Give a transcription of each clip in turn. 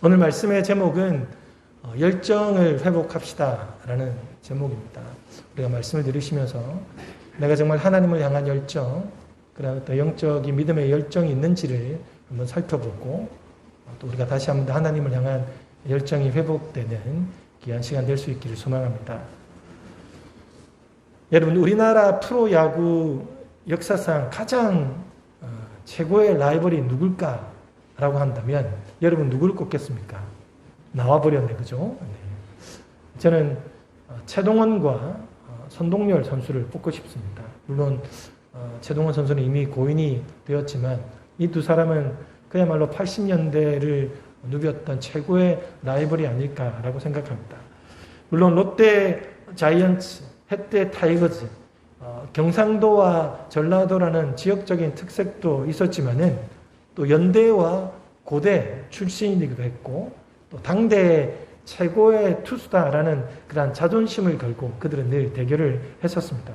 오늘 말씀의 제목은 열정을 회복합시다 라는 제목입니다. 우리가 말씀을 들으시면서 내가 정말 하나님을 향한 열정, 그런 또 영적인 믿음의 열정이 있는지를 한번 살펴보고 또 우리가 다시 한번 하나님을 향한 열정이 회복되는 귀한 시간 될 수 있기를 소망합니다. 여러분, 우리나라 프로야구 역사상 가장 최고의 라이벌이 누굴까라고 한다면 여러분 누구를 꼽겠습니까? 나와버렸네, 그죠? 네. 저는 최동원과 선동열 선수를 뽑고 싶습니다. 물론 최동원 선수는 이미 고인이 되었지만 이 두 사람은 그야말로 80년대를 누볐던 최고의 라이벌이 아닐까라고 생각합니다. 물론 롯데 자이언츠, 해태 타이거즈, 경상도와 전라도라는 지역적인 특색도 있었지만은 또 연대와 고대 출신이기도 했고 또 당대 최고의 투수다라는 그런 자존심을 걸고 그들은 늘 대결을 했었습니다.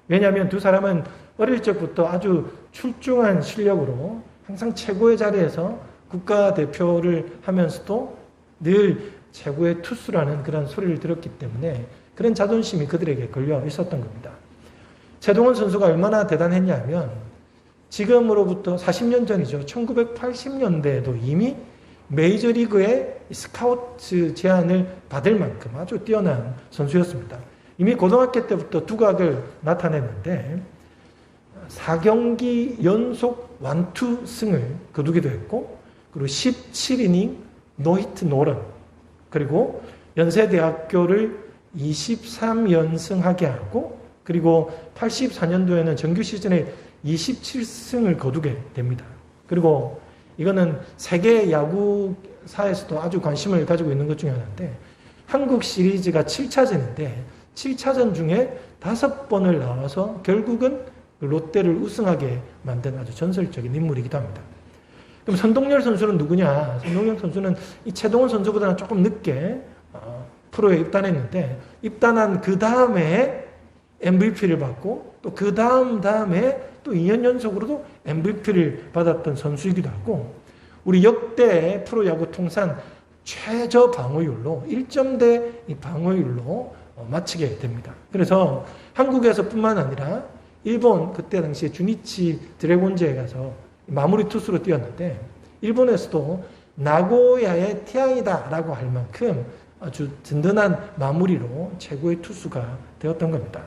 왜냐하면 두 사람은 어릴 적부터 아주 출중한 실력으로 항상 최고의 자리에서 국가대표를 하면서도 늘 최고의 투수라는 그런 소리를 들었기 때문에 그런 자존심이 그들에게 걸려 있었던 겁니다. 최동원 선수가 얼마나 대단했냐면 지금으로부터 40년 전이죠. 1980년대에도 이미 메이저리그의 스카우트 제안을 받을 만큼 아주 뛰어난 선수였습니다. 이미 고등학교 때부터 두각을 나타냈는데 4경기 연속 완투승을 거두기도 했고 그리고 17이닝 노히트 노런 그리고 연세대학교를 23연승하게 하고 그리고 84년도에는 정규 시즌에 27승을 거두게 됩니다. 그리고 이거는 세계 야구사에서도 아주 관심을 가지고 있는 것 중에 하나인데 한국 시리즈가 7차전인데 7차전 중에 5번을 나와서 결국은 롯데를 우승하게 만든 아주 전설적인 인물이기도 합니다. 그럼 선동열 선수는 누구냐? 선동열 선수는 이 최동원 선수보다는 조금 늦게 프로에 입단했는데 입단한 그 다음에 MVP를 받고 또 그 다음에 또 2년 연속으로도 MVP를 받았던 선수이기도 하고 우리 역대 프로야구 통산 최저 방어율로 1점대 방어율로 마치게 됩니다. 그래서 한국에서뿐만 아니라 일본 그때 당시에 주니치 드래곤즈에 가서 마무리 투수로 뛰었는데 일본에서도 나고야의 태양이다라고 할 만큼 아주 든든한 마무리로 최고의 투수가 되었던 겁니다.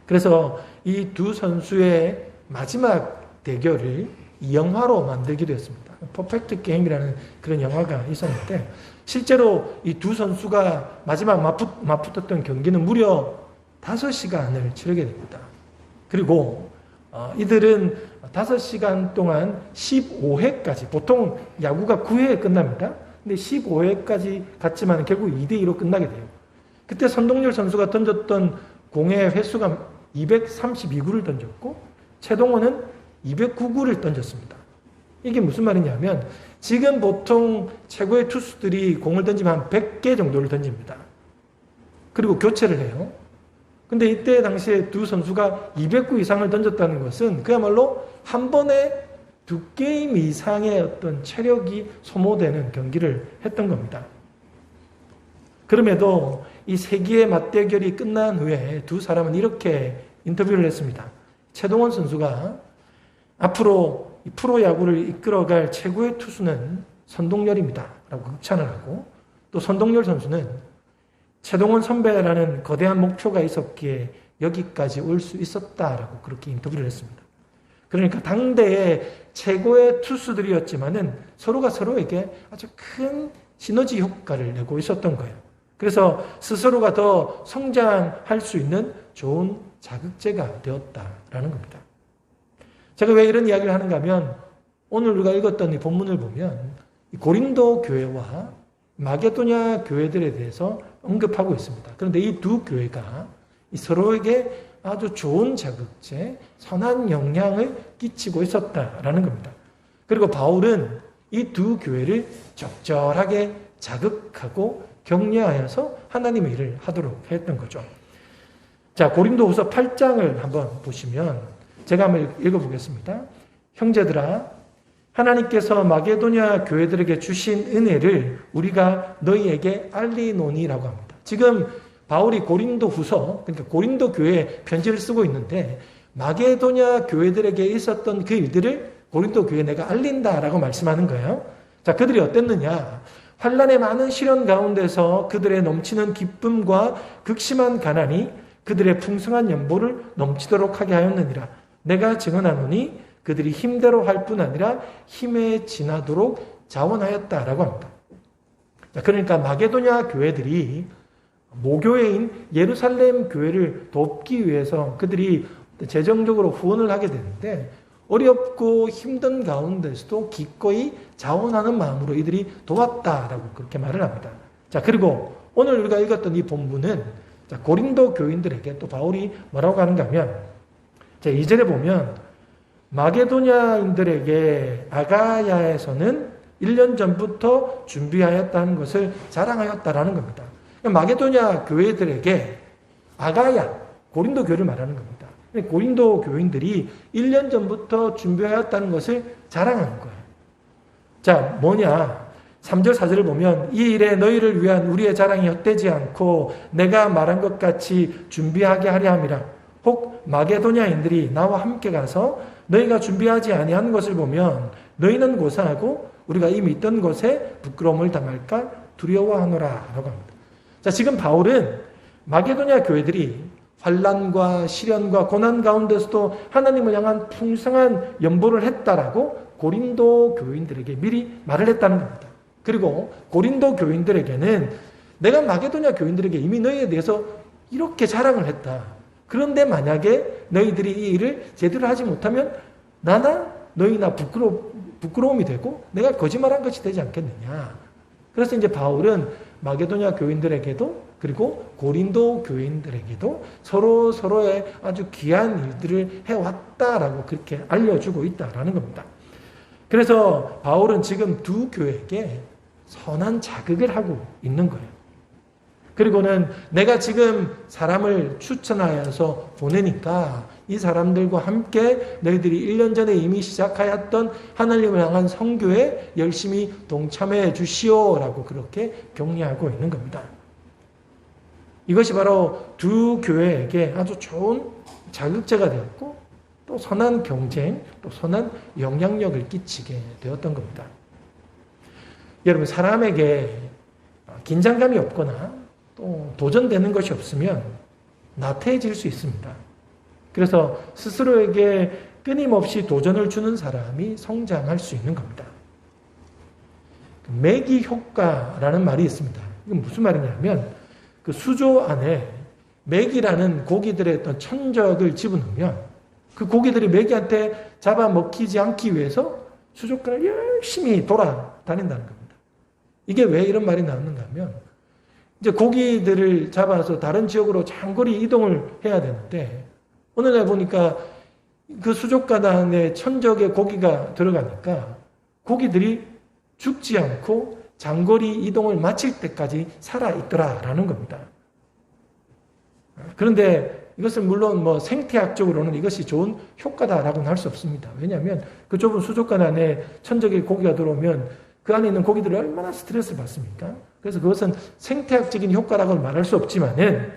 그래서 이 두 선수의 마지막 대결을 영화로 만들기도 했습니다. 퍼펙트 게임이라는 그런 영화가 있었는데 실제로 이 두 선수가 마지막 맞붙었던 경기는 무려 5시간을 치르게 됩니다. 그리고 이들은 5시간 동안 15회까지 보통 야구가 9회에 끝납니다. 근데 15회까지 갔지만 결국 2대2로 끝나게 돼요. 그때 선동열 선수가 던졌던 공의 횟수가 232구를 던졌고 최동원은 209구를 던졌습니다. 이게 무슨 말이냐면 지금 보통 최고의 투수들이 공을 던지면 한 100개 정도를 던집니다. 그리고 교체를 해요. 근데 이때 당시에 두 선수가 200구 이상을 던졌다는 것은 그야말로 한 번에 2게임 이상의 어떤 체력이 소모되는 경기를 했던 겁니다. 그럼에도 이 세기의 맞대결이 끝난 후에 두 사람은 이렇게 인터뷰를 했습니다. 최동원 선수가 앞으로 이 프로야구를 이끌어갈 최고의 투수는 선동열입니다. 라고 극찬을 하고 또 선동열 선수는 최동원 선배라는 거대한 목표가 있었기에 여기까지 올 수 있었다라고 그렇게 인터뷰를 했습니다. 그러니까 당대의 최고의 투수들이었지만은 서로가 서로에게 아주 큰 시너지 효과를 내고 있었던 거예요. 그래서 스스로가 더 성장할 수 있는 좋은 자극제가 되었다라는 겁니다. 제가 왜 이런 이야기를 하는가 하면 오늘 우리가 읽었던 이 본문을 보면 고린도 교회와 마게도냐 교회들에 대해서 언급하고 있습니다. 그런데 이 두 교회가 서로에게 아주 좋은 자극제, 선한 영향을 끼치고 있었다라는 겁니다. 그리고 바울은 이 두 교회를 적절하게 자극하고 격려하여서 하나님의 일을 하도록 했던 거죠. 자, 고린도후서 8장을 한번 보시면 제가 한번 읽어보겠습니다. 형제들아, 하나님께서 마게도냐 교회들에게 주신 은혜를 우리가 너희에게 알리노니라고 합니다. 지금 바울이 고린도 후서, 그러니까 고린도 교회에 편지를 쓰고 있는데 마게도냐 교회들에게 있었던 그 일들을 고린도 교회에 내가 알린다라고 말씀하는 거예요. 자, 그들이 어땠느냐? 환난의 많은 시련 가운데서 그들의 넘치는 기쁨과 극심한 가난이 그들의 풍성한 연보를 넘치도록 하게 하였느니라. 내가 증언하노니 그들이 힘대로 할 뿐 아니라 힘에 지나도록 자원하였다라고 합니다. 자, 그러니까 마게도냐 교회들이 모교회인 예루살렘 교회를 돕기 위해서 그들이 재정적으로 후원을 하게 되는데 어렵고 힘든 가운데서도 기꺼이 자원하는 마음으로 이들이 도왔다라고 그렇게 말을 합니다. 자, 그리고 오늘 우리가 읽었던 이 본문은 자, 고린도 교인들에게 또 바울이 뭐라고 하는가 하면 자, 2절에 보면 마게도냐인들에게 아가야에서는 1년 전부터 준비하였다는 것을 자랑하였다라는 겁니다. 마게도냐 교회들에게 아가야, 고린도 교회를 말하는 겁니다. 고린도 교인들이 1년 전부터 준비하였다는 것을 자랑하는 거예요. 자, 뭐냐? 3절, 4절을 보면 이 일에 너희를 위한 우리의 자랑이 헛되지 않고 내가 말한 것 같이 준비하게 하려 함이라. 혹 마게도냐인들이 나와 함께 가서 너희가 준비하지 아니한 것을 보면 너희는 고사하고 우리가 이미 있던 것에 부끄러움을 당할까 두려워하노라 라고 합니다. 자, 지금 바울은 마게도냐 교회들이 환난과 시련과 고난 가운데서도 하나님을 향한 풍성한 연보를 했다라고 고린도 교인들에게 미리 말을 했다는 겁니다. 그리고 고린도 교인들에게는 내가 마게도냐 교인들에게 이미 너희에 대해서 이렇게 자랑을 했다. 그런데 만약에 너희들이 이 일을 제대로 하지 못하면 나나 너희나 부끄러움이 되고 내가 거짓말한 것이 되지 않겠느냐. 그래서 이제 바울은 마게도냐 교인들에게도 그리고 고린도 교인들에게도 서로의 아주 귀한 일들을 해왔다라고 그렇게 알려주고 있다라는 겁니다. 그래서 바울은 지금 두 교회에게 선한 자극을 하고 있는 거예요. 그리고는 내가 지금 사람을 추천하여서 보내니까 이 사람들과 함께 너희들이 1년 전에 이미 시작하였던 하나님을 향한 선교에 열심히 동참해 주시오라고 그렇게 격려하고 있는 겁니다. 이것이 바로 두 교회에게 아주 좋은 자극제가 되었고 또 선한 경쟁, 또 선한 영향력을 끼치게 되었던 겁니다. 여러분, 사람에게 긴장감이 없거나 또 도전되는 것이 없으면 나태해질 수 있습니다. 그래서 스스로에게 끊임없이 도전을 주는 사람이 성장할 수 있는 겁니다. 매기 효과라는 말이 있습니다. 이건 무슨 말이냐면 그 수조 안에 매기라는 고기들의 어떤 천적을 집어넣으면 그 고기들이 매기한테 잡아먹히지 않기 위해서 수족관을 열심히 돌아다닌다는 겁니다. 이게 왜 이런 말이 나오는가 하면 이제 고기들을 잡아서 다른 지역으로 장거리 이동을 해야 되는데 어느 날 보니까 그 수족관 안에 천적의 고기가 들어가니까 고기들이 죽지 않고 장거리 이동을 마칠 때까지 살아있더라라는 겁니다. 그런데 이것을 물론 생태학적으로는 이것이 좋은 효과다라고는 할 수 없습니다. 왜냐하면 그 좁은 수족관 안에 천적의 고기가 들어오면 그 안에 있는 고기들이 얼마나 스트레스를 받습니까? 그래서 그것은 생태학적인 효과라고 말할 수 없지만은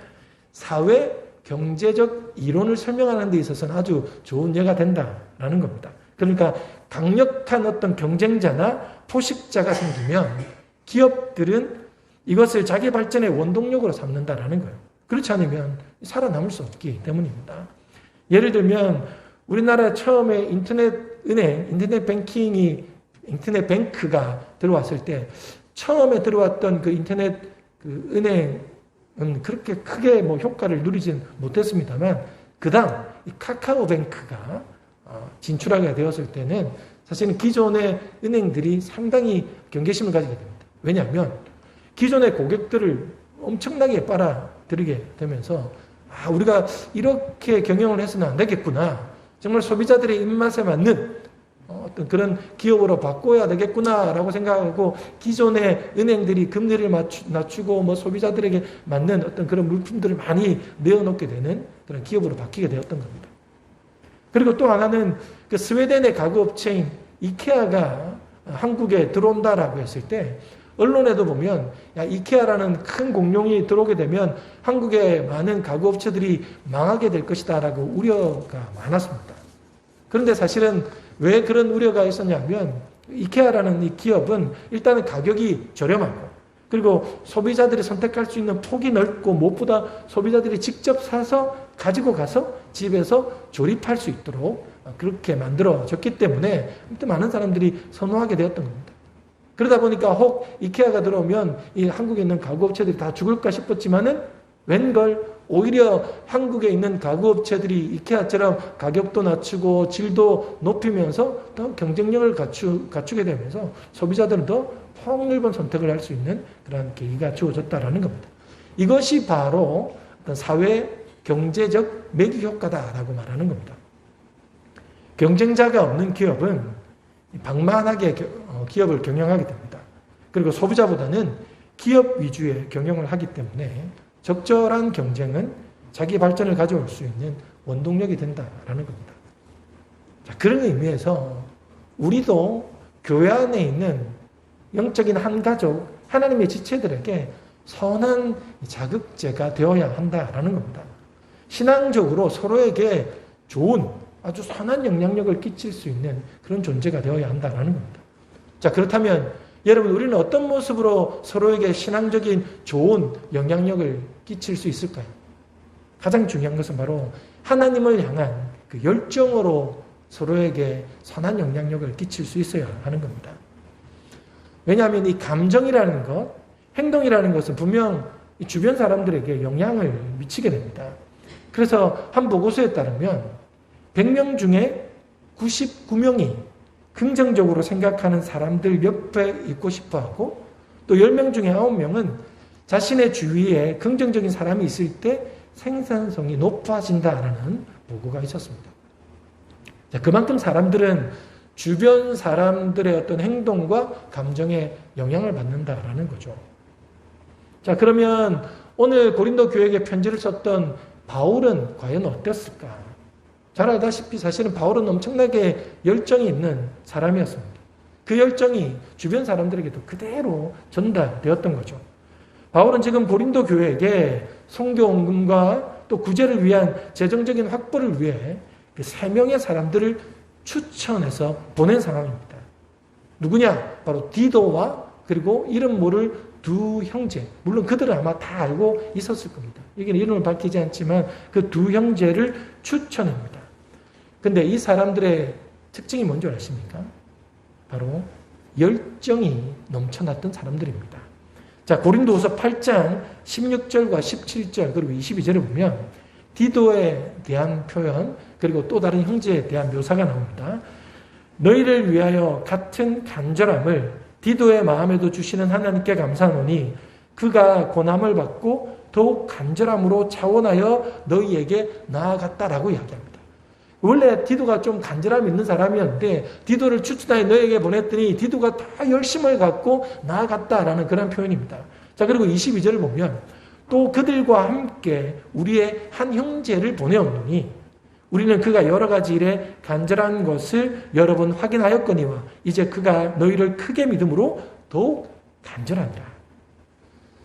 사회 경제적 이론을 설명하는 데 있어서는 아주 좋은 예가 된다라는 겁니다. 그러니까 강력한 어떤 경쟁자나 포식자가 생기면 기업들은 이것을 자기 발전의 원동력으로 삼는다라는 거예요. 그렇지 않으면 살아남을 수 없기 때문입니다. 예를 들면 우리나라 처음에 인터넷 뱅크가 들어왔을 때 처음에 들어왔던 그 인터넷 그 은행은 그렇게 크게 효과를 누리진 못했습니다만 그다음 이 카카오뱅크가 진출하게 되었을 때는 사실은 기존의 은행들이 상당히 경계심을 가지게 됩니다. 왜냐하면 기존의 고객들을 엄청나게 빨아들이게 되면서 우리가 이렇게 경영을 해서는 안 되겠구나. 정말 소비자들의 입맛에 맞는 어떤 그런 기업으로 바꿔야 되겠구나라고 생각하고 기존의 은행들이 금리를 낮추고 소비자들에게 맞는 어떤 그런 물품들을 많이 내어놓게 되는 그런 기업으로 바뀌게 되었던 겁니다. 그리고 또 하나는 그 스웨덴의 가구업체인 이케아가 한국에 들어온다라고 했을 때 언론에도 보면 이케아라는 큰 공룡이 들어오게 되면 한국의 많은 가구업체들이 망하게 될 것이다 라고 우려가 많았습니다. 그런데 사실은 왜 그런 우려가 있었냐면 이케아라는 이 기업은 일단은 가격이 저렴하고 그리고 소비자들이 선택할 수 있는 폭이 넓고 무엇보다 소비자들이 직접 사서 가지고 가서 집에서 조립할 수 있도록 그렇게 만들어졌기 때문에 많은 사람들이 선호하게 되었던 겁니다. 그러다 보니까 혹 이케아가 들어오면 이 한국에 있는 가구업체들이 다 죽을까 싶었지만은 웬걸 오히려 한국에 있는 가구업체들이 이케아처럼 가격도 낮추고 질도 높이면서 더 경쟁력을 갖추게 되면서 소비자들은 더 폭넓은 선택을 할 수 있는 그런 계기가 주어졌다라는 겁니다. 이것이 바로 어떤 사회 경제적 매기 효과다라고 말하는 겁니다. 경쟁자가 없는 기업은 방만하게 기업을 경영하게 됩니다. 그리고 소비자보다는 기업 위주의 경영을 하기 때문에 적절한 경쟁은 자기 발전을 가져올 수 있는 원동력이 된다라는 겁니다. 자, 그런 의미에서 우리도 교회 안에 있는 영적인 한 가족, 하나님의 지체들에게 선한 자극제가 되어야 한다라는 겁니다. 신앙적으로 서로에게 좋은 아주 선한 영향력을 끼칠 수 있는 그런 존재가 되어야 한다는 겁니다. 자, 그렇다면 여러분 우리는 어떤 모습으로 서로에게 신앙적인 좋은 영향력을 끼칠 수 있을까요? 가장 중요한 것은 바로 하나님을 향한 그 열정으로 서로에게 선한 영향력을 끼칠 수 있어야 하는 겁니다. 왜냐하면 이 감정이라는 것, 행동이라는 것은 분명 주변 사람들에게 영향을 미치게 됩니다. 그래서 한 보고서에 따르면 100명 중에 99명이 긍정적으로 생각하는 사람들 옆에 있고 싶어 하고 또 10명 중에 9명은 자신의 주위에 긍정적인 사람이 있을 때 생산성이 높아진다라는 보고가 있었습니다. 자, 그만큼 사람들은 주변 사람들의 어떤 행동과 감정에 영향을 받는다라는 거죠. 자, 그러면 오늘 고린도 교회에게 편지를 썼던 바울은 과연 어땠을까? 잘 알다시피 사실은 바울은 엄청나게 열정이 있는 사람이었습니다. 그 열정이 주변 사람들에게도 그대로 전달되었던 거죠. 바울은 지금 고린도 교회에게 성교 헌금과 또 구제를 위한 재정적인 확보를 위해 3명의 사람들을 추천해서 보낸 상황입니다. 누구냐? 바로 디도와 그리고 이름 모를 두 형제. 물론 그들은 아마 다 알고 있었을 겁니다. 여기는 이름을 밝히지 않지만 그 두 형제를 추천합니다. 근데 이 사람들의 특징이 뭔지 아십니까? 바로 열정이 넘쳐났던 사람들입니다. 자, 고린도후서 8장 16절과 17절 그리고 22절에 보면 디도에 대한 표현 그리고 또 다른 형제에 대한 묘사가 나옵니다. 너희를 위하여 같은 간절함을 디도의 마음에도 주시는 하나님께 감사하노니 그가 고난을 받고 더욱 간절함으로 차원하여 너희에게 나아갔다라고 이야기합니다. 원래 디도가 좀 간절함이 있는 사람이었는데 디도를 추천하여 너에게 보냈더니 디도가 다 열심을 갖고 나아갔다라는 그런 표현입니다. 자, 그리고 22절을 보면 또 그들과 함께 우리의 한 형제를 보내었노니 우리는 그가 여러 가지 일에 간절한 것을 여러 번 확인하였거니와 이제 그가 너희를 크게 믿음으로 더욱 간절하니라.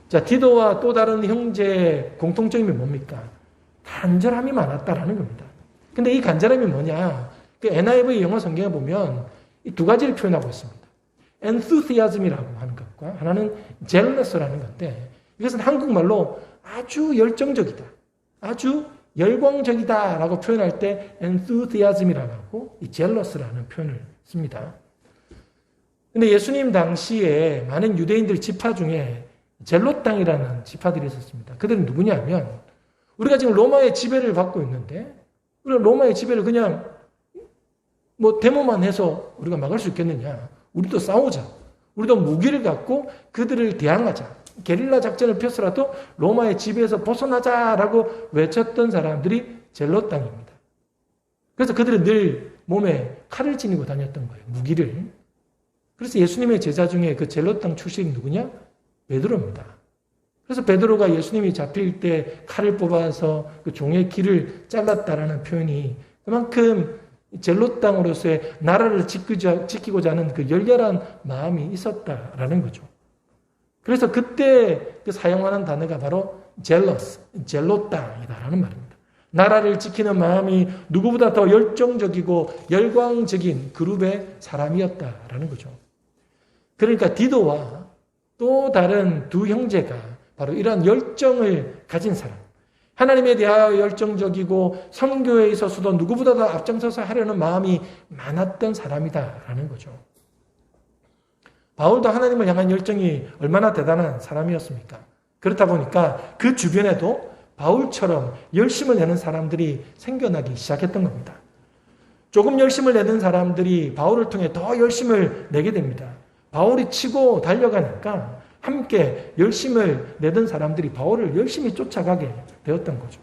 자, 디도와 또 다른 형제의 공통점이 뭡니까? 간절함이 많았다라는 겁니다. 근데 이 간절함이 뭐냐? 그 NIV 영어 성경에 보면 이 두 가지를 표현하고 있습니다. enthusiasm이라고 하는 것과 하나는 jealous라는 건데 이것은 한국말로 아주 열정적이다, 아주 열광적이다 라고 표현할 때 enthusiasm이라고 하고 이 jealous라는 표현을 씁니다. 근데 예수님 당시에 많은 유대인들 지파 중에 젤롯 땅이라는 지파들이 있었습니다. 그들은 누구냐면 우리가 지금 로마의 지배를 받고 있는데 우리가 로마의 지배를 그냥 데모만 해서 우리가 막을 수 있겠느냐. 우리도 싸우자. 우리도 무기를 갖고 그들을 대항하자. 게릴라 작전을 펴서라도 로마의 지배에서 벗어나자라고 외쳤던 사람들이 젤롯 땅입니다. 그래서 그들은 늘 몸에 칼을 지니고 다녔던 거예요. 무기를. 그래서 예수님의 제자 중에 그 젤롯 땅 출신이 누구냐? 베드로입니다. 그래서 베드로가 예수님이 잡힐 때 칼을 뽑아서 그 종의 귀를 잘랐다라는 표현이 그만큼 젤롯 땅으로서의 나라를 지키고자 하는 그 열렬한 마음이 있었다라는 거죠. 그래서 그때 그 사용하는 단어가 바로 젤롯 땅이다라는 말입니다. 나라를 지키는 마음이 누구보다 더 열정적이고 열광적인 그룹의 사람이었다라는 거죠. 그러니까 디도와 또 다른 두 형제가 바로 이러한 열정을 가진 사람, 하나님에 대하여 열정적이고 선교에 있어서도 누구보다 더 앞장서서 하려는 마음이 많았던 사람이다라는 거죠. 바울도 하나님을 향한 열정이 얼마나 대단한 사람이었습니까? 그렇다 보니까 그 주변에도 바울처럼 열심을 내는 사람들이 생겨나기 시작했던 겁니다. 조금 열심을 내는 사람들이 바울을 통해 더 열심을 내게 됩니다. 바울이 치고 달려가니까 함께 열심을 내던 사람들이 바울을 열심히 쫓아가게 되었던 거죠.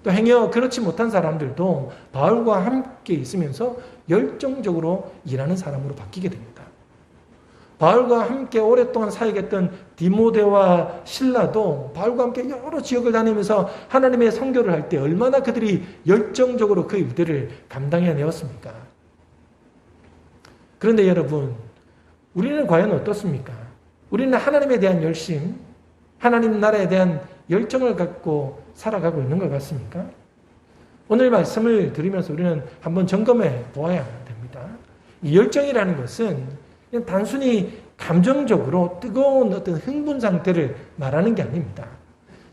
또 행여 그렇지 못한 사람들도 바울과 함께 있으면서 열정적으로 일하는 사람으로 바뀌게 됩니다. 바울과 함께 오랫동안 사역했던 디모데와 실라도 바울과 함께 여러 지역을 다니면서 하나님의 선교를 할 때 얼마나 그들이 열정적으로 그 일들을 감당해내었습니까? 그런데 여러분, 우리는 과연 어떻습니까? 우리는 하나님에 대한 열심, 하나님 나라에 대한 열정을 갖고 살아가고 있는 것 같습니까? 오늘 말씀을 들으면서 우리는 한번 점검해 보아야 됩니다. 이 열정이라는 것은 그냥 단순히 감정적으로 뜨거운 어떤 흥분 상태를 말하는 게 아닙니다.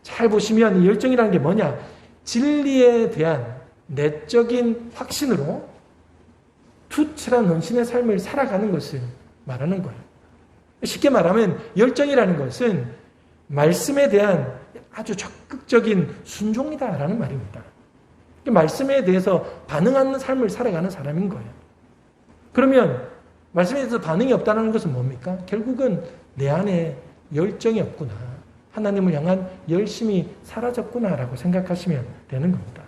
잘 보시면 이 열정이라는 게 뭐냐? 진리에 대한 내적인 확신으로 투철한 헌신의 삶을 살아가는 것을 말하는 거예요. 쉽게 말하면 열정이라는 것은 말씀에 대한 아주 적극적인 순종이다라는 말입니다. 말씀에 대해서 반응하는 삶을 살아가는 사람인 거예요. 그러면 말씀에 대해서 반응이 없다는 것은 뭡니까? 결국은 내 안에 열정이 없구나. 하나님을 향한 열심이 사라졌구나라고 생각하시면 되는 겁니다.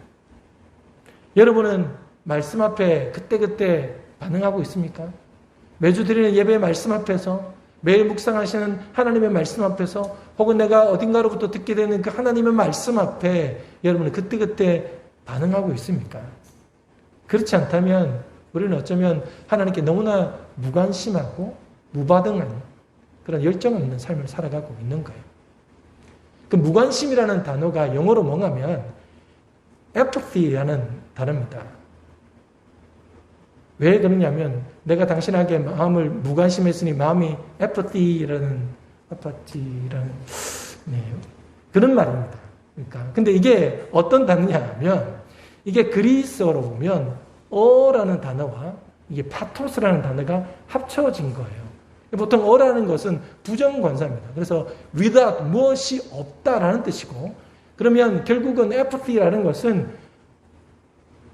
여러분은 말씀 앞에 그때그때 반응하고 있습니까? 매주 드리는 예배의 말씀 앞에서, 매일 묵상하시는 하나님의 말씀 앞에서, 혹은 내가 어딘가로부터 듣게 되는 그 하나님의 말씀 앞에 여러분은 그때그때 반응하고 있습니까? 그렇지 않다면 우리는 어쩌면 하나님께 너무나 무관심하고 무반응한 그런 열정 없는 삶을 살아가고 있는 거예요. 그 무관심이라는 단어가 영어로 뭐냐면 apathy라는 단어입니다. 왜 그러냐면 내가 당신에게 마음을 무관심했으니 마음이 apathy라는 그런 말입니다. 그러니까 근데 이게 어떤 단어냐면 이게 그리스어로 보면 어라는 단어와 이게 파토스라는 단어가 합쳐진 거예요. 보통 어라는 것은 부정관사입니다. 그래서 without 무엇이 없다라는 뜻이고, 그러면 결국은 apathy라는 것은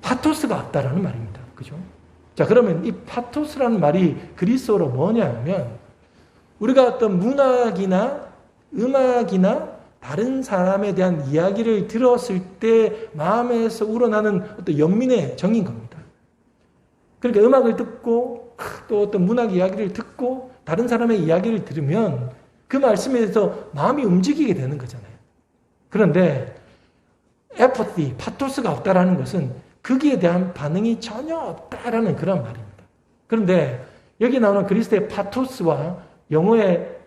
파토스가 없다라는 말입니다. 그죠? 자, 그러면 이 파토스라는 말이 그리스어로 뭐냐면 우리가 어떤 문학이나 음악이나 다른 사람에 대한 이야기를 들었을 때 마음에서 우러나는 어떤 연민의 정인 겁니다. 그러니까 음악을 듣고 또 어떤 문학 이야기를 듣고 다른 사람의 이야기를 들으면 그 말씀에 대해서 마음이 움직이게 되는 거잖아요. 그런데 apathy, 파토스가 없다라는 것은 거기에 대한 반응이 전혀 없다라는 그런 말입니다. 그런데 여기 나오는 그리스도의 파토스와 영어의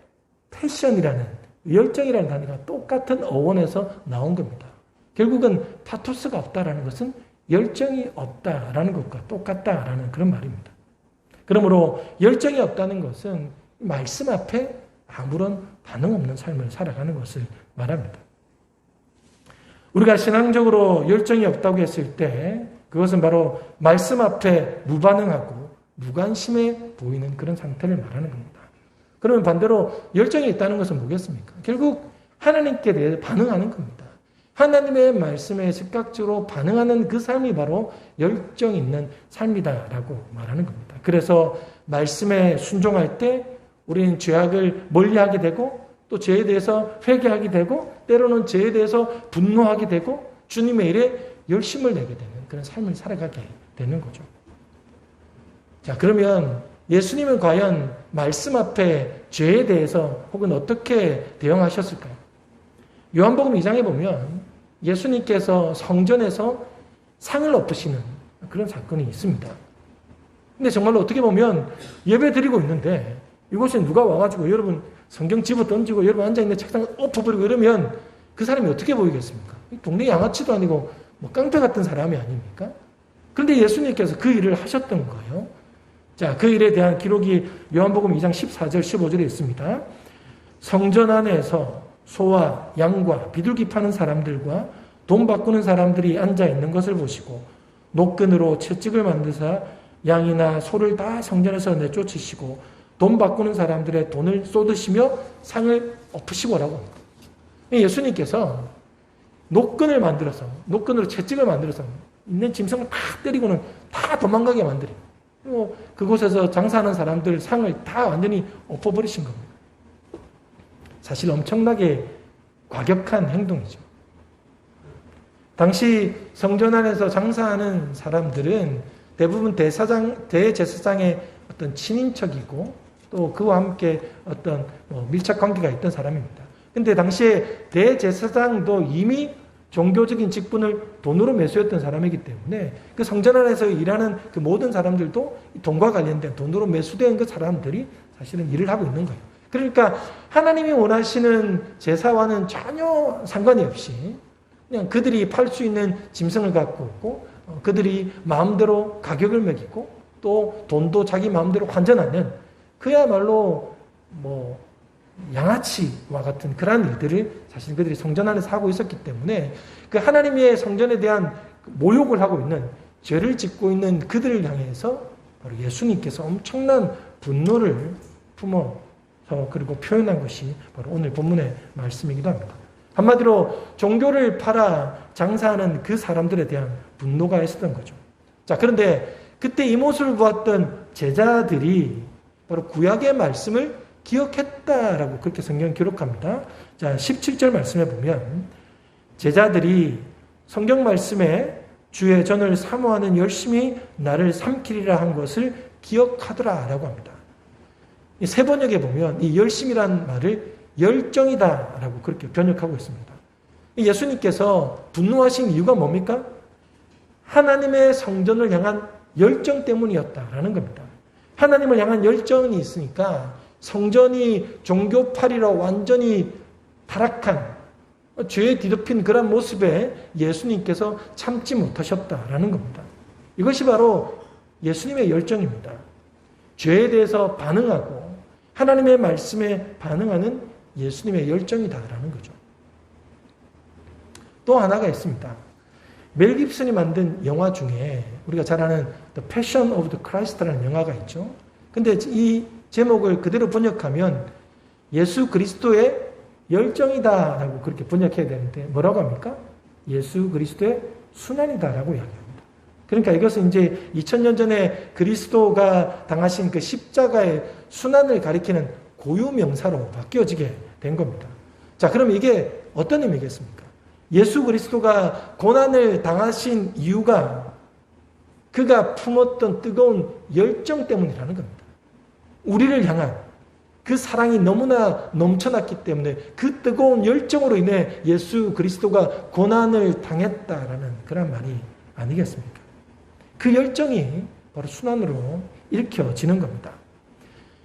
패션이라는 열정이라는 단어가 똑같은 어원에서 나온 겁니다. 결국은 파토스가 없다라는 것은 열정이 없다라는 것과 똑같다라는 그런 말입니다. 그러므로 열정이 없다는 것은 말씀 앞에 아무런 반응 없는 삶을 살아가는 것을 말합니다. 우리가 신앙적으로 열정이 없다고 했을 때 그것은 바로 말씀 앞에 무반응하고 무관심해 보이는 그런 상태를 말하는 겁니다. 그러면 반대로 열정이 있다는 것은 뭐겠습니까? 결국 하나님께 대해 반응하는 겁니다. 하나님의 말씀에 즉각적으로 반응하는 그 삶이 바로 열정 있는 삶이다라고 말하는 겁니다. 그래서 말씀에 순종할 때 우리는 죄악을 멀리하게 되고 또 죄에 대해서 회개하게 되고 때로는 죄에 대해서 분노하게 되고 주님의 일에 열심을 내게 되는 그런 삶을 살아가게 되는 거죠. 자, 그러면 예수님은 과연 말씀 앞에 죄에 대해서 혹은 어떻게 대응하셨을까요? 요한복음 2장에 보면 예수님께서 성전에서 상을 엎으시는 그런 사건이 있습니다. 근데 정말로 어떻게 보면 예배 드리고 있는데 이곳에 누가 와가지고 여러분 성경 집어 던지고 여러분 앉아있는 책상을 엎어버리고 이러면 그 사람이 어떻게 보이겠습니까? 동네 양아치도 아니고 뭐 깡패 같은 사람이 아닙니까? 그런데 예수님께서 그 일을 하셨던 거예요. 자, 그 일에 대한 기록이 요한복음 2장 14절 15절에 있습니다. 성전 안에서 소와 양과 비둘기 파는 사람들과 돈 바꾸는 사람들이 앉아 있는 것을 보시고 노끈으로 채찍을 만드사 양이나 소를 다 성전에서 내쫓으시고 돈 바꾸는 사람들의 돈을 쏟으시며 상을 엎으시고라고 합니다. 예수님께서 노끈을 만들어서 노끈으로 채찍을 만들어서 있는 짐승을 다 때리고는 다 도망가게 만들어요. 그리고 그곳에서 장사하는 사람들 상을 다 완전히 엎어버리신 겁니다. 사실 엄청나게 과격한 행동이죠. 당시 성전 안에서 장사하는 사람들은 대부분 대제사장의 어떤 친인척이고 또 그와 함께 어떤 밀착 관계가 있던 사람입니다. 근데 당시에 대제사장도 이미 종교적인 직분을 돈으로 매수했던 사람이기 때문에 그 성전 안에서 일하는 그 모든 사람들도 돈과 관련된 돈으로 매수된 그 사람들이 사실은 일을 하고 있는 거예요. 그러니까 하나님이 원하시는 제사와는 전혀 상관이 없이 그냥 그들이 팔 수 있는 짐승을 갖고 있고 그들이 마음대로 가격을 매기고 또 돈도 자기 마음대로 환전하는 그야말로 양아치와 같은 그러한 일들을 사실 그들이 성전 안에서 하고 있었기 때문에 그 하나님의 성전에 대한 모욕을 하고 있는 죄를 짓고 있는 그들을 향해서 바로 예수님께서 엄청난 분노를 품어서 그리고 표현한 것이 바로 오늘 본문의 말씀이기도 합니다. 한마디로 종교를 팔아 장사하는 그 사람들에 대한 분노가 있었던 거죠. 자, 그런데 그때 이 모습을 보았던 제자들이 바로 구약의 말씀을 기억했다라고 그렇게 성경은 기록합니다. 자, 17절 말씀에 보면 제자들이 성경 말씀에 주의 전을 사모하는 열심히 나를 삼키리라 한 것을 기억하더라라고 합니다. 이 세 번역에 보면 이 열심이라는 말을 열정이다라고 그렇게 번역하고 있습니다. 예수님께서 분노하신 이유가 뭡니까? 하나님의 성전을 향한 열정 때문이었다라는 겁니다. 하나님을 향한 열정이 있으니까 성전이 종교팔이로 완전히 타락한 죄에 뒤덮인 그런 모습에 예수님께서 참지 못하셨다라는 겁니다. 이것이 바로 예수님의 열정입니다. 죄에 대해서 반응하고 하나님의 말씀에 반응하는 예수님의 열정이다라는 거죠. 또 하나가 있습니다. 멜 깁슨이 만든 영화 중에 우리가 잘 아는 The Passion of the Christ라는 영화가 있죠. 근데 이 제목을 그대로 번역하면 예수 그리스도의 열정이다라고 그렇게 번역해야 되는데 뭐라고 합니까? 예수 그리스도의 순환이다라고 이야기합니다. 그러니까 이것은 이제 2000년 전에 그리스도가 당하신 그 십자가의 순환을 가리키는 고유 명사로 바뀌어지게 된 겁니다. 자, 그럼 이게 어떤 의미겠습니까? 예수 그리스도가 고난을 당하신 이유가 그가 품었던 뜨거운 열정 때문이라는 겁니다. 우리를 향한 그 사랑이 너무나 넘쳐났기 때문에 그 뜨거운 열정으로 인해 예수 그리스도가 고난을 당했다라는 그런 말이 아니겠습니까? 그 열정이 바로 순환으로 일으켜지는 겁니다.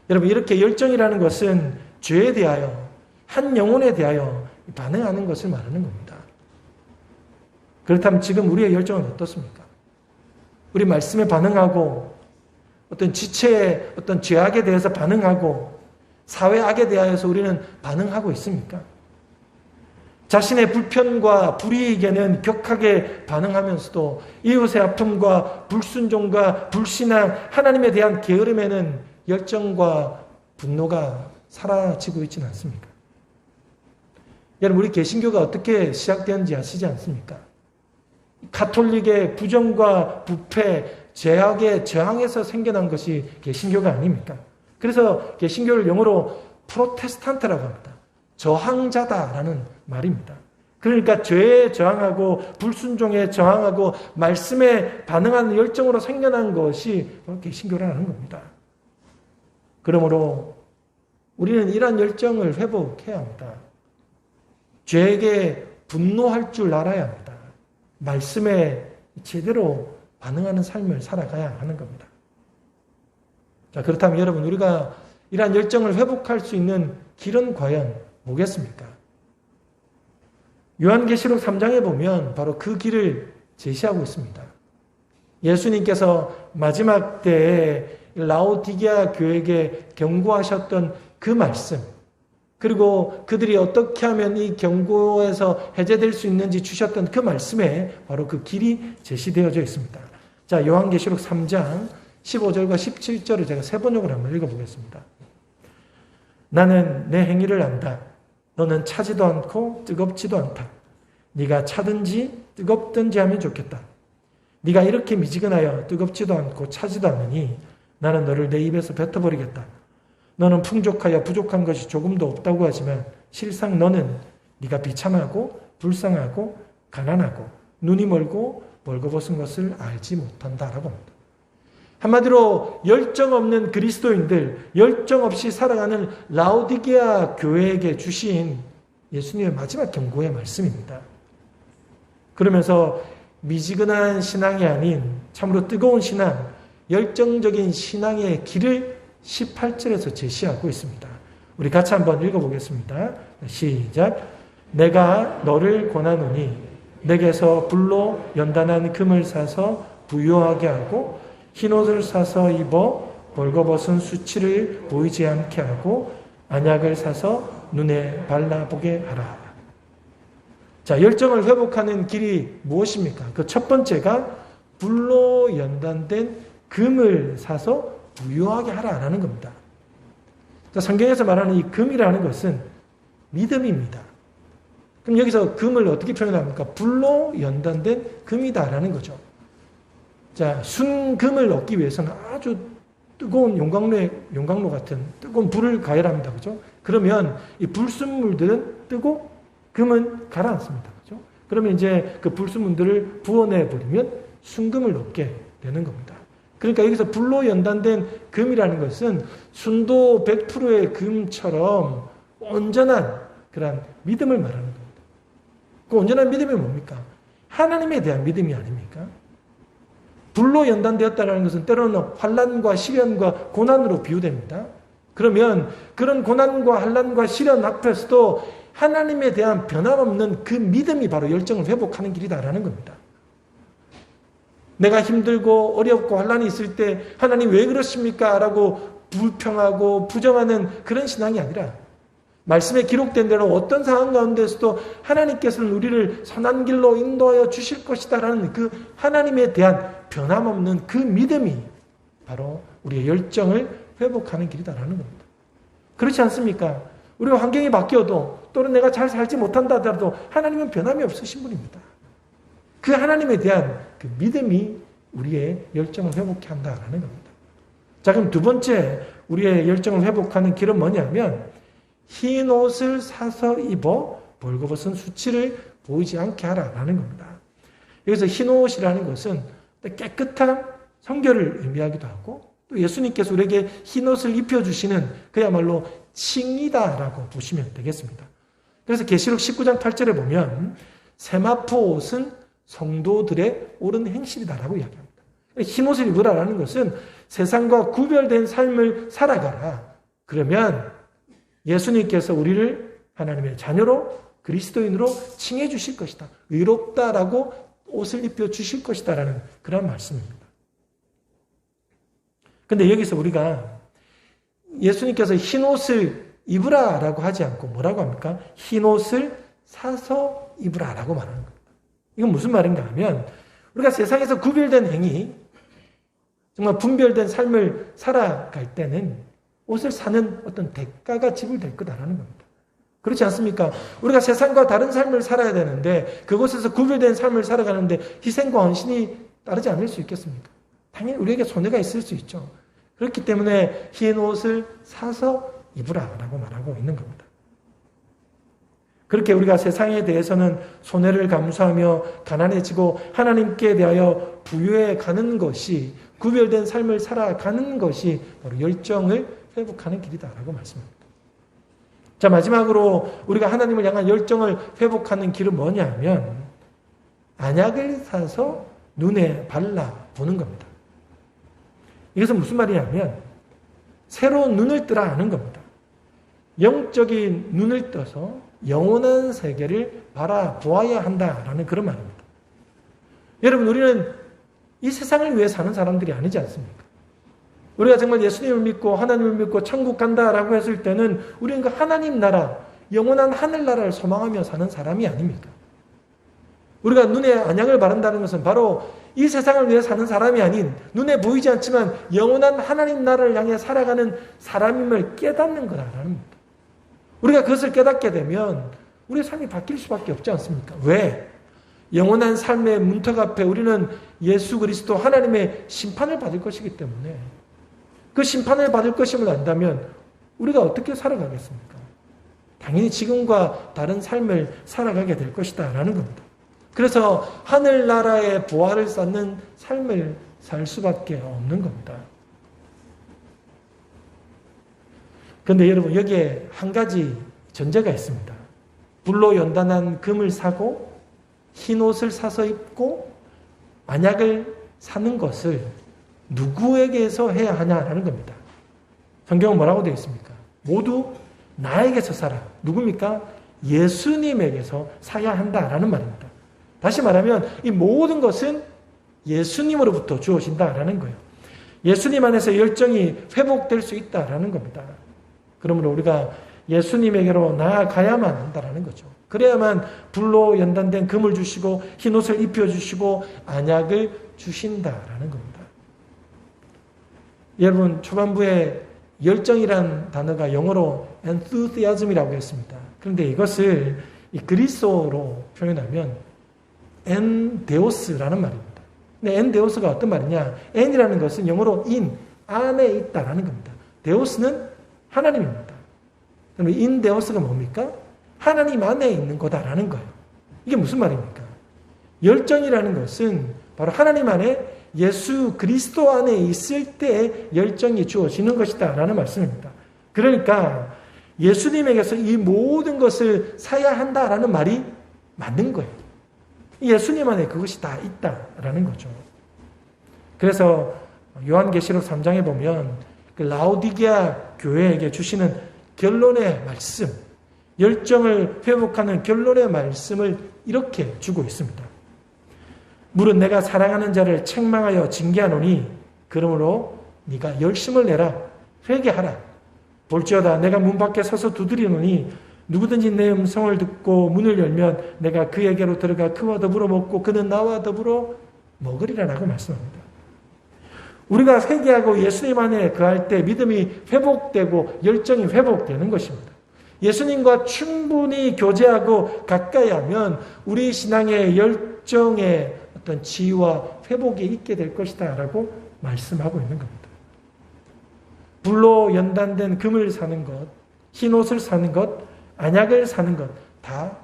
여러분, 이렇게 열정이라는 것은 죄에 대하여 한 영혼에 대하여 반응하는 것을 말하는 겁니다. 그렇다면 지금 우리의 열정은 어떻습니까? 우리 말씀에 반응하고 어떤 지체의 어떤 죄악에 대해서 반응하고 사회악에 대하여서 우리는 반응하고 있습니까? 자신의 불편과 불이익에는 격하게 반응하면서도 이웃의 아픔과 불순종과 불신앙, 하나님에 대한 게으름에는 열정과 분노가 사라지고 있지는 않습니까? 여러분, 우리 개신교가 어떻게 시작되었는지 아시지 않습니까? 가톨릭의 부정과 부패, 죄악에 저항해서 생겨난 것이 개신교가 아닙니까? 그래서 개신교를 영어로 프로테스탄트라고 합니다. 저항자다라는 말입니다. 그러니까 죄에 저항하고 불순종에 저항하고 말씀에 반응하는 열정으로 생겨난 것이 개신교라는 겁니다. 그러므로 우리는 이러한 열정을 회복해야 합니다. 죄에게 분노할 줄 알아야 합니다. 말씀에 제대로 반응하는 삶을 살아가야 하는 겁니다. 자, 그렇다면 여러분, 우리가 이러한 열정을 회복할 수 있는 길은 과연 뭐겠습니까? 요한계시록 3장에 보면 바로 그 길을 제시하고 있습니다. 예수님께서 마지막 때에 라오디게아 교회에게 경고하셨던 그 말씀, 그리고 그들이 어떻게 하면 이 경고에서 해제될 수 있는지 주셨던 그 말씀에 바로 그 길이 제시되어져 있습니다. 자, 요한계시록 3장 15절과 17절을 제가 세 번역으로 한번 읽어보겠습니다. 나는 내 행위를 안다. 너는 차지도 않고 뜨겁지도 않다. 네가 차든지 뜨겁든지 하면 좋겠다. 네가 이렇게 미지근하여 뜨겁지도 않고 차지도 않으니 나는 너를 내 입에서 뱉어버리겠다. 너는 풍족하여 부족한 것이 조금도 없다고 하지만 실상 너는 네가 비참하고 불쌍하고 가난하고 눈이 멀고 벌거벗은 것을 알지 못한다라고 합니다. 한마디로 열정 없는 그리스도인들, 열정 없이 살아가는 라오디게아 교회에게 주신 예수님의 마지막 경고의 말씀입니다. 그러면서 미지근한 신앙이 아닌 참으로 뜨거운 신앙, 열정적인 신앙의 길을 18절에서 제시하고 있습니다. 우리 같이 한번 읽어보겠습니다. 시작. 내가 너를 권하노니 내게서 불로 연단한 금을 사서 부유하게 하고 흰옷을 사서 입어 벌거벗은 수치를 보이지 않게 하고 안약을 사서 눈에 발라보게 하라. 자, 열정을 회복하는 길이 무엇입니까? 그 첫 번째가 불로 연단된 금을 사서 부유하게 하라라는 겁니다. 자, 성경에서 말하는 이 금이라는 것은 믿음입니다. 그럼 여기서 금을 어떻게 표현합니까? 불로 연단된 금이다라는 거죠. 자, 순금을 얻기 위해서는 아주 뜨거운 용광로 같은 뜨거운 불을 가열합니다. 그죠? 그러면 이 불순물들은 뜨고 금은 가라앉습니다. 그죠? 그러면 이제 그 불순물들을 부어내버리면 순금을 얻게 되는 겁니다. 그러니까 여기서 불로 연단된 금이라는 것은 순도 100%의 금처럼 온전한 그런 믿음을 말하는 겁니다. 그 온전한 믿음이 뭡니까? 하나님에 대한 믿음이 아닙니까? 불로 연단되었다는 것은 때로는 환난과 시련과 고난으로 비유됩니다. 그러면 그런 고난과 환난과 시련 앞에서도 하나님에 대한 변함없는 그 믿음이 바로 열정을 회복하는 길이다라는 겁니다. 내가 힘들고 어렵고 환난이 있을 때 하나님 왜 그러십니까? 라고 불평하고 부정하는 그런 신앙이 아니라 말씀에 기록된 대로 어떤 상황 가운데서도 하나님께서는 우리를 선한 길로 인도하여 주실 것이다라는 그 하나님에 대한 변함없는 그 믿음이 바로 우리의 열정을 회복하는 길이다라는 겁니다. 그렇지 않습니까? 우리가 환경이 바뀌어도 또는 내가 잘 살지 못한다 하더라도 하나님은 변함이 없으신 분입니다. 그 하나님에 대한 그 믿음이 우리의 열정을 회복케 한다라는 겁니다. 자, 그럼 두 번째 우리의 열정을 회복하는 길은 뭐냐면 흰 옷을 사서 입어 벌거벗은 수치를 보이지 않게 하라라는 겁니다. 여기서 흰 옷이라는 것은 깨끗한 성결을 의미하기도 하고 또 예수님께서 우리에게 흰 옷을 입혀주시는 그야말로 칭이다라고 보시면 되겠습니다. 그래서 계시록 19장 8절에 보면 세마포 옷은 성도들의 옳은 행실이다라고 이야기합니다. 흰 옷을 입으라라는 것은 세상과 구별된 삶을 살아가라. 그러면 예수님께서 우리를 하나님의 자녀로 그리스도인으로 칭해 주실 것이다. 의롭다라고 옷을 입혀 주실 것이다라는 그런 말씀입니다. 근데 여기서 우리가 예수님께서 흰 옷을 입으라라고 하지 않고 뭐라고 합니까? 흰 옷을 사서 입으라라고 말하는 겁니다. 이건 무슨 말인가 하면 우리가 세상에서 구별된 행위, 정말 분별된 삶을 살아갈 때는 옷을 사는 어떤 대가가 지불될 거다라는 겁니다. 그렇지 않습니까? 우리가 세상과 다른 삶을 살아야 되는데 그곳에서 구별된 삶을 살아가는데 희생과 헌신이 따르지 않을 수 있겠습니까? 당연히 우리에게 손해가 있을 수 있죠. 그렇기 때문에 흰 옷을 사서 입으라라고 말하고 있는 겁니다. 그렇게 우리가 세상에 대해서는 손해를 감수하며 가난해지고 하나님께 대하여 부유해 가는 것이 구별된 삶을 살아가는 것이 바로 열정을 회복하는 길이다라고 말씀합니다. 자, 마지막으로 우리가 하나님을 향한 열정을 회복하는 길은 뭐냐면 안약을 사서 눈에 발라 보는 겁니다. 이것은 무슨 말이냐면 새로운 눈을 뜨라 하는 겁니다. 영적인 눈을 떠서 영원한 세계를 바라보아야 한다라는 그런 말입니다. 여러분, 우리는 이 세상을 위해 사는 사람들이 아니지 않습니까? 우리가 정말 예수님을 믿고 하나님을 믿고 천국 간다라고 했을 때는 우리는 그 하나님 나라, 영원한 하늘나라를 소망하며 사는 사람이 아닙니까? 우리가 눈에 안약을 바른다는 것은 바로 이 세상을 위해 사는 사람이 아닌 눈에 보이지 않지만 영원한 하나님 나라를 향해 살아가는 사람임을 깨닫는 거라는 겁니다. 우리가 그것을 깨닫게 되면 우리의 삶이 바뀔 수밖에 없지 않습니까? 왜? 영원한 삶의 문턱 앞에 우리는 예수 그리스도 하나님의 심판을 받을 것이기 때문에 그 심판을 받을 것임을 안다면 우리가 어떻게 살아가겠습니까? 당연히 지금과 다른 삶을 살아가게 될 것이다 라는 겁니다. 그래서 하늘나라의 보화를 쌓는 삶을 살 수밖에 없는 겁니다. 그런데 여러분, 여기에 한 가지 전제가 있습니다. 불로 연단한 금을 사고 흰 옷을 사서 입고 안약을 사는 것을 누구에게서 해야 하냐라는 겁니다. 성경은 뭐라고 되어 있습니까? 모두 나에게서 사라. 누굽니까? 예수님에게서 사야 한다라는 말입니다. 다시 말하면 이 모든 것은 예수님으로부터 주어진다라는 거예요. 예수님 안에서 열정이 회복될 수 있다라는 겁니다. 그러므로 우리가 예수님에게로 나아가야만 한다라는 거죠. 그래야만 불로 연단된 금을 주시고 흰옷을 입혀주시고 안약을 주신다라는 겁니다. 여러분, 초반부에 열정이란 단어가 영어로 enthusiasm이라고 했습니다. 그런데 이것을 이 그리스어로 표현하면 엔데오스라는 말입니다. 근데 엔데오스가 어떤 말이냐? 엔이라는 것은 영어로 in, 안에 있다라는 겁니다. 데오스는 하나님입니다. 그럼 인데오스가 뭡니까? 하나님 안에 있는 거다라는 거예요. 이게 무슨 말입니까? 열정이라는 것은 바로 하나님 안에 예수 그리스도 안에 있을 때 열정이 주어지는 것이다 라는 말씀입니다. 그러니까 예수님에게서 이 모든 것을 사야 한다라는 말이 맞는 거예요. 예수님 안에 그것이 다 있다라는 거죠. 그래서 요한계시록 3장에 보면 그 라오디게아 교회에게 주시는 결론의 말씀, 열정을 회복하는 결론의 말씀을 이렇게 주고 있습니다. 물은 내가 사랑하는 자를 책망하여 징계하노니 그러므로 네가 열심을 내라, 회개하라. 볼지어다 내가 문 밖에 서서 두드리노니 누구든지 내 음성을 듣고 문을 열면 내가 그에게로 들어가 그와 더불어 먹고 그는 나와 더불어 먹으리라라고 말씀합니다. 우리가 회개하고 예수님 안에 거할 때 믿음이 회복되고 열정이 회복되는 것입니다. 예수님과 충분히 교제하고 가까이 하면 우리 신앙의 열정의 어떤 지위와 회복이 있게 될 것이다 라고 말씀하고 있는 겁니다. 불로 연단된 금을 사는 것, 흰 옷을 사는 것, 안약을 사는 것 다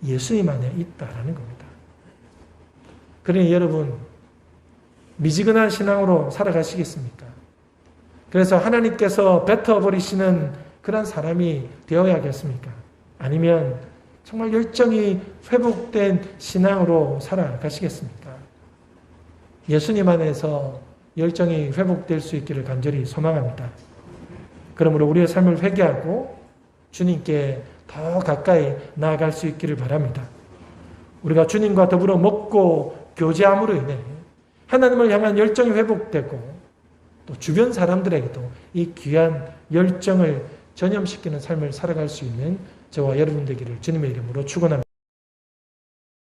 예수님 안에 있다라는 겁니다. 그러니 여러분, 미지근한 신앙으로 살아가시겠습니까? 그래서 하나님께서 뱉어버리시는 그런 사람이 되어야겠습니까? 아니면 정말 열정이 회복된 신앙으로 살아가시겠습니까? 예수님 안에서 열정이 회복될 수 있기를 간절히 소망합니다. 그러므로 우리의 삶을 회개하고 주님께 더 가까이 나아갈 수 있기를 바랍니다. 우리가 주님과 더불어 먹고 교제함으로 인해 하나님을 향한 열정이 회복되고 또 주변 사람들에게도 이 귀한 열정을 전염시키는 삶을 살아갈 수 있는 저와 여러분 되기를 주님의 이름으로 축원합니다.